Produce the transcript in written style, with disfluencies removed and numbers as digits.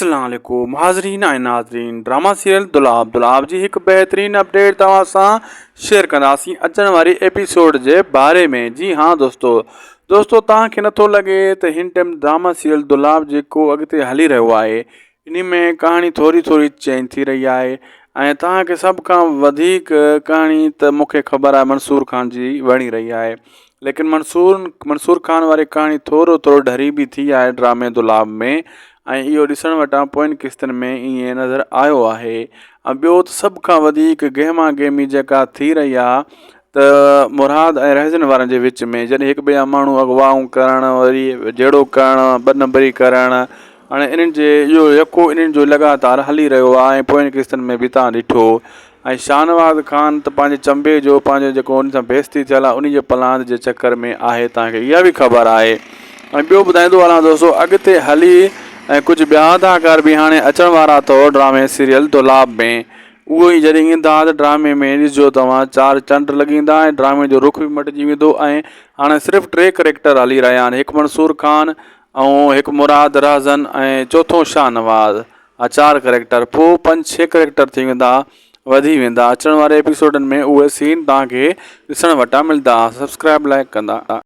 अस्सलाम वालेकुम हाज़रीन ऐं नाज़रीन। ड्रामा सीरियल दुलाब जी एक बेहतरीन अपडेट तव्हां सां शेयर कंदासीं अचण वारी एपिसोड जे बारे में। जी हाँ दोस्तों तव्हांखे नथो लॻे त हिन टाइम ड्रामा सीरियल दुलाब जेको अॻिते हली रहियो आहे इन में कहाणी थोरी चेंज थी रही आहे ऐं तव्हांखे सभ खां वधीक कहाणी त मूंखे ख़बर आहे मंसूर खान जी वणी रही आहे, लेकिन मंसूर खान वारी कहाणी थोरो ढरी बि थी आहे ड्रामे दुलाब में ऐं इहो ॾिसण वटां पोइनि किस्तनि में ईअं नज़र आयो आहे। ऐं ॿियो त सभ खां वधीक गहमा गहमी जेका थी रही आहे त मुराद ऐं रहज़न वारनि जे विच में, जॾहिं हिकु ॿिए जा माण्हू अगवाऊं करणु वरी जहिड़ो करणु ॿ नंबरी करणु, हाणे इन्हनि जे इहो यको इन्हनि जो लगातार हली रहियो आहे ऐं पोइनि किस्तनि में बि तव्हां ॾिठो। ऐं शाहनवाज़ खान त पंहिंजे चंबे जो पंहिंजो जेको उन सां बेइज़ती थियल आहे उन जे प्लान जे चकर में आहे, तव्हांखे इहा बि ख़बर आहे। ऐं ॿियो ॿुधाईंदो हलां दोस्तों अॻिते हली ऐं कुझु ॿिया अदाकार बि हाणे अचण वारा अथव ड्रामे सीरियल दुलाब में। उहो ई जॾहिं ईंदा त ड्रामे में ॾिसजो तव्हां 4 चंड लॻींदा ऐं ड्रामे जो रुख बि मटिजी वेंदो। ऐं हाणे सिर्फ़ु 3 करेक्टर हली रहिया आहिनि, हिकु मंसूर खान ऐं हिकु मुराद रहज़न ऐं चोथों शाहनवाज़। 4 करेक्टर, पोइ 5-6 करेक्टर थी वेंदा, वधी वेंदा। अचण वारे एपिसोडनि में उहे सीन तव्हांखे ॾिसण वटां मिलंदा। सब्सक्राइब लाइक कंदा।